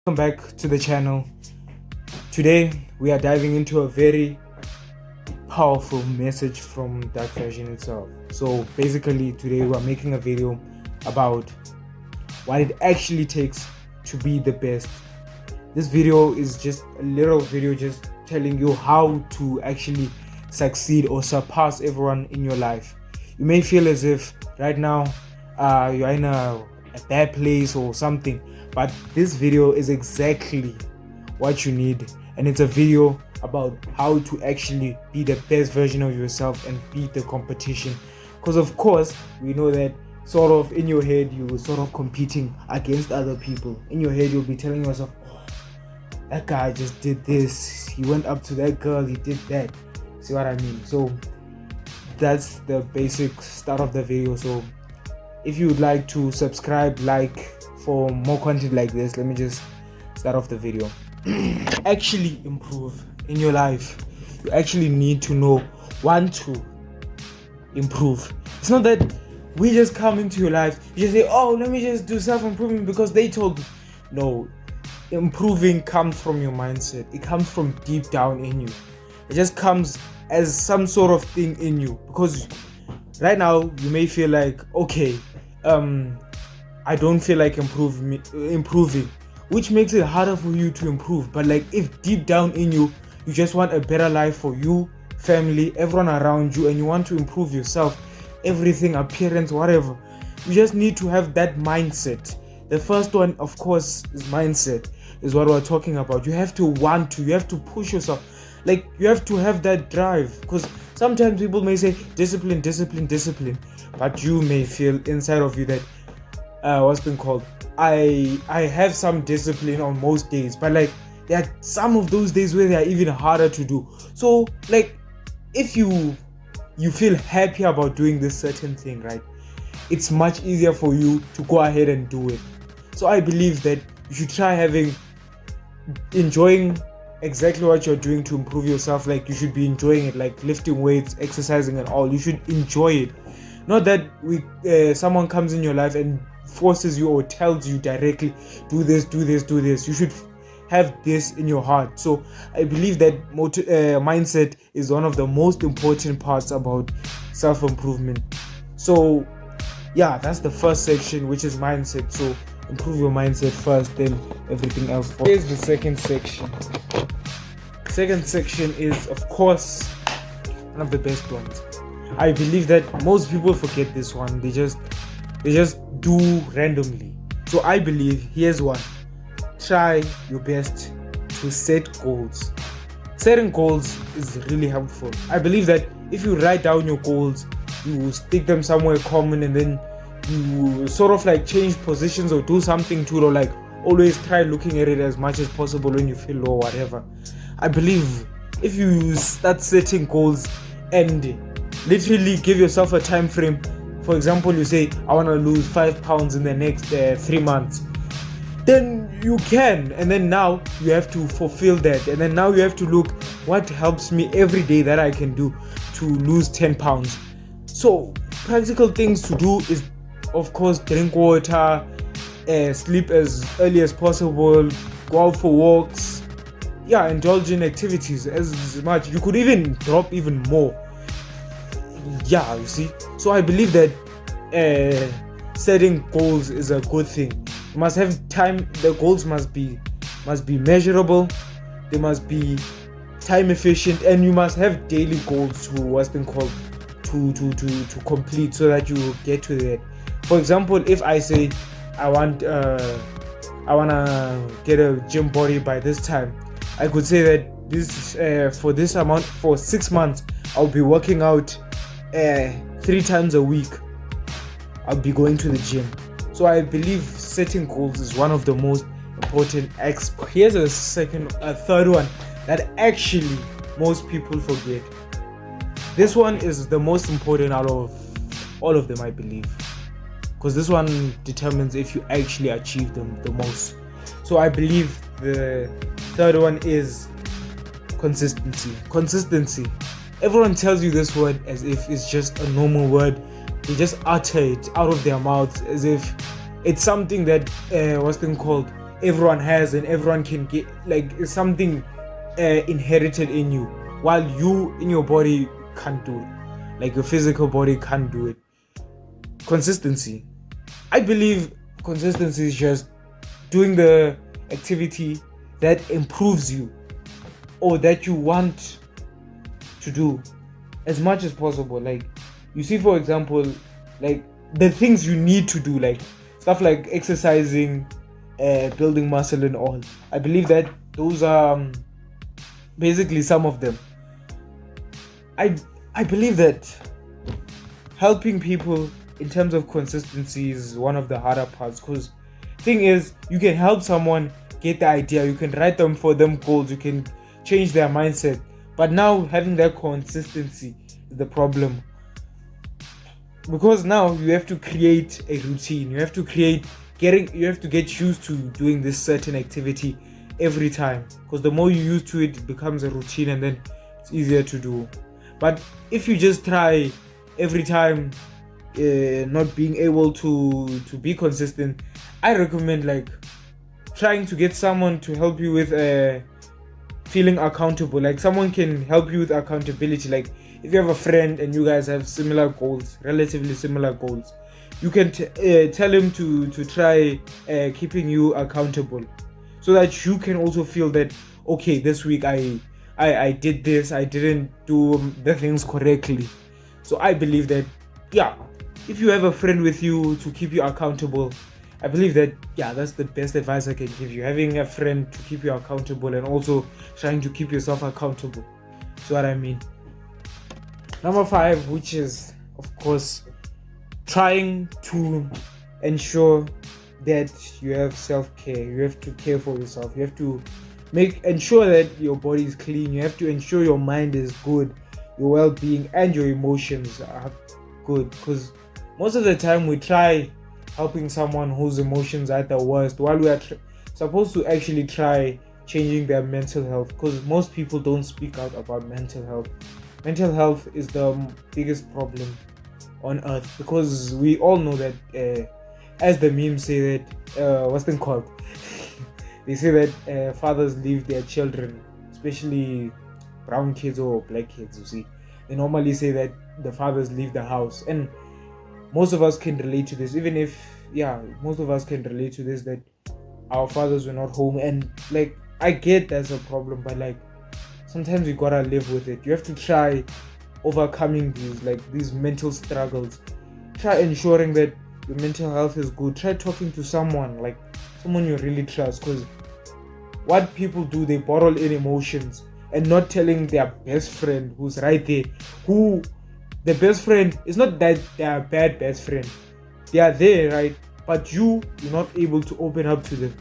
Welcome back to the channel. Today we are diving into a very powerful message from Dark Version itself. So basically today we are making a video about what it actually takes to be the best. This video is just a little video just telling you how to actually succeed or surpass everyone in your life. You may feel as if right now you're in a bad place or something, but this video is exactly what you need, and it's a video about how to actually be the best version of yourself and beat the competition. Because of course we know that sort of in your head you're sort of competing against other people. In your head you'll be telling yourself, oh, that guy just did this, he went up to that girl, he did that. See what I mean? So that's the basic start of the video. So if you would like to subscribe, like for more content like this, let me just start off the video. Actually improve in your life, you actually need to know want to improve. It's not that we just come into your life, you just say, oh, let me just do self-improvement because they told me. No, improving comes from your mindset. It comes from deep down in you. It just comes as some sort of thing in you, because right now you may feel like, okay, I don't feel like improving, which makes it harder for you to improve. But like, if deep down in you, you just want a better life for you, family, everyone around you, and you want to improve yourself, everything, appearance, whatever, you just need to have that mindset. The first one, of course, is mindset, is what we're talking about. You have to want to, you have to push yourself. Like, you have to have that drive, because sometimes people may say discipline, but you may feel inside of you that I have some discipline on most days, but like there are some of those days where they are even harder to do. So like, if you feel happy about doing this certain thing, right, it's much easier for you to go ahead and do it. So I believe that you should try enjoying exactly what you're doing to improve yourself. Like, you should be enjoying it, like lifting weights, exercising and all. You should enjoy it. Not that someone comes in your life and forces you or tells you directly, do this. You should have this in your heart. So I believe that mindset is one of the most important parts about self-improvement. So yeah, that's the first section, which is mindset. So improve your mindset first, then everything else follows. Here's the second section. Second section is, of course, one of the best ones. I believe that most people forget this one. They just do randomly. So I believe, here's one. Try your best to set goals. Setting goals is really helpful. I believe that if you write down your goals, you stick them somewhere common, and then you sort of like change positions or do something to it, or like always try looking at it as much as possible when you feel low or whatever. I believe if you start setting goals and literally give yourself a time frame, for example, you say, I want to lose 5 pounds in the next 3 months, then you can. And then now you have to fulfill that. And then now you have to look, what helps me every day that I can do to lose 10 pounds. So practical things to do is, of course, drink water, sleep as early as possible, go out for walks, indulge in activities as much. You could even drop even more. Yeah, you see. So I believe that setting goals is a good thing. You must have time. The goals must be measurable. They must be time efficient, and you must have daily goals to complete, so that you get to that. For example, if I say I wanna get a gym body by this time, I could say that this for this amount, for 6 months, I'll be working out 3 times a week. I'll be going to the gym. So I believe setting goals is one of the most important aspects. Here's a third one that actually most people forget. This one is the most important out of all of them, I believe, because this one determines if you actually achieve them the most. So I believe the third one is consistency. Everyone tells you this word as if it's just a normal word. They just utter it out of their mouths as if it's something that everyone has and everyone can get, like, it's something inherited in you, while you in your body can't do it, like your physical body can't do it. Consistency. I believe consistency is just doing the activity that improves you or that you want to do as much as possible. Like, you see, for example, like the things you need to do, like stuff like exercising, building muscle and all. I believe that those are basically some of them. I believe that helping people in terms of consistency is one of the harder parts, because thing is, you can help someone get the idea, you can write them for them goals, you can change their mindset, but now having that consistency is the problem, because now you have to create a routine, you have to get used to doing this certain activity every time, because the more you used to it, it becomes a routine and then it's easier to do. But if you just try every time, not being able to be consistent, I recommend like trying to get someone to help you with feeling accountable. Like someone can help you with accountability. Like if you have a friend and you guys have similar goals, relatively similar goals, you can tell him to try keeping you accountable, so that you can also feel that, okay, this week I did this, I didn't do the things correctly. So I believe that, yeah, if you have a friend with you to keep you accountable, I believe that, yeah, that's the best advice I can give you. Having a friend to keep you accountable and also trying to keep yourself accountable. That's what I mean. Number 5, which is, of course, trying to ensure that you have self-care. You have to care for yourself. You have to ensure that your body is clean. You have to ensure your mind is good, your well-being and your emotions are good, because most of the time we try helping someone whose emotions are at the worst, while we are supposed to actually try changing their mental health, because most people don't speak out about mental health. Mental health is the biggest problem on earth, because we all know that as the memes say that what's it called they say that fathers leave their children, especially brown kids or black kids, you see, they normally say that the fathers leave the house. And most of us can relate to this, even if, yeah, most of us can relate to this, that our fathers were not home. And like, I get that's a problem, but like sometimes you gotta live with it. You have to try overcoming these mental struggles. Try ensuring that your mental health is good. Try talking to someone, like someone you really trust, because what people do, they bottle in emotions and not telling their best friend who's right there, who the best friend is not that they are a bad best friend, they are there, right? But you're not able to open up to them.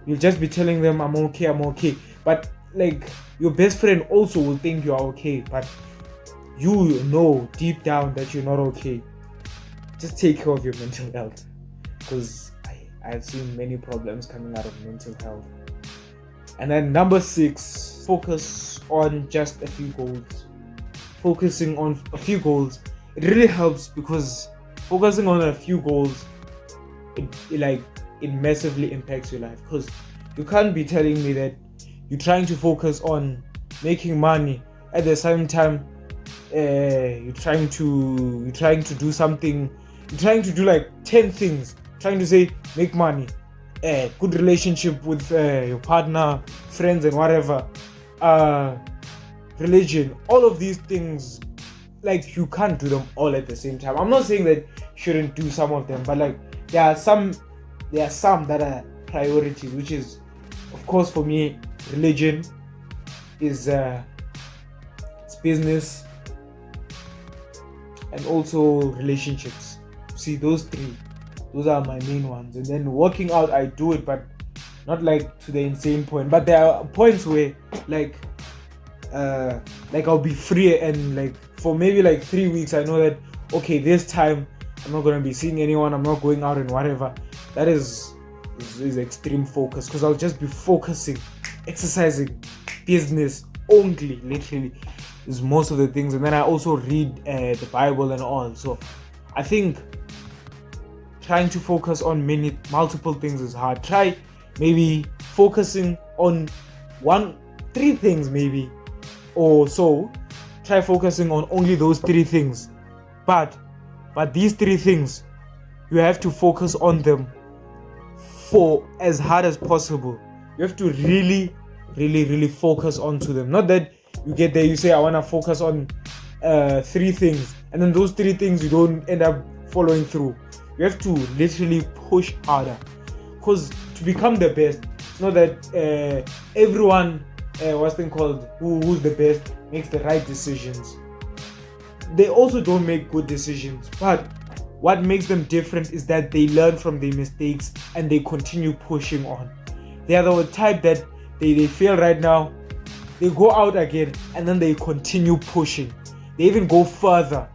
You'll just be telling them, I'm okay, but like your best friend also will think you are okay, but you know deep down that you're not okay. Just take care of your mental health, because I've seen many problems coming out of mental health. And then number 6, focus on just a few goals. Focusing on a few goals, it really helps, because focusing on a few goals, it massively impacts your life. Because you can't be telling me that you're trying to focus on making money, at the same time you're trying to do something, you're trying to do like 10 things, trying to say make money, good relationship with your partner, friends and whatever, religion, all of these things. Like, you can't do them all at the same time. I'm not saying that you shouldn't do some of them, but like there are some that are priorities, which is, of course, for me, religion is it's business, and also relationships. See, those are my main ones. And then working out, I do it, but not like to the insane point. But there are points where like I'll be free, and like for maybe like 3 weeks, I know that, okay, this time I'm not gonna be seeing anyone, I'm not going out and whatever. That is extreme focus, because I'll just be focusing, exercising, business only, literally is most of the things. And then I also read the Bible and all. So I think trying to focus on multiple things is hard. Try maybe focusing on three things maybe, or so. Try focusing on only those three things, but these three things, you have to focus on them for as hard as possible. You have to really focus onto them. Not that you get there, you say I want to focus on three things, and then those three things you don't end up following through. You have to literally push harder, because to become the best, it's not that everyone what's thing called who's the best makes the right decisions. They also don't make good decisions, but what makes them different is that they learn from their mistakes and they continue pushing on. They are the type that they fail right now, they go out again, and then they continue pushing. They even go further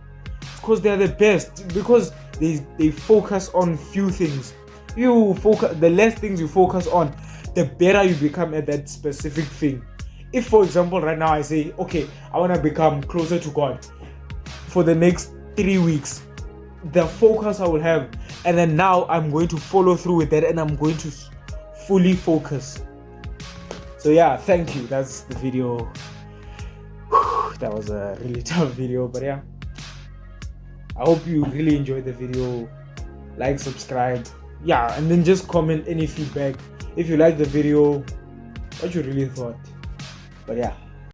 because they are the best, because they focus on few things. The less things you focus on, the better you become at that specific thing. If, for example, right now I say, okay, I want to become closer to God for the next 3 weeks, the focus I will have, and then now I'm going to follow through with that, and I'm going to fully focus. So yeah, thank you. That's the video. That was a really tough video, but yeah, I hope you really enjoyed the video. Like, subscribe, yeah, and then just comment any feedback if you like the video, what you really thought. But yeah.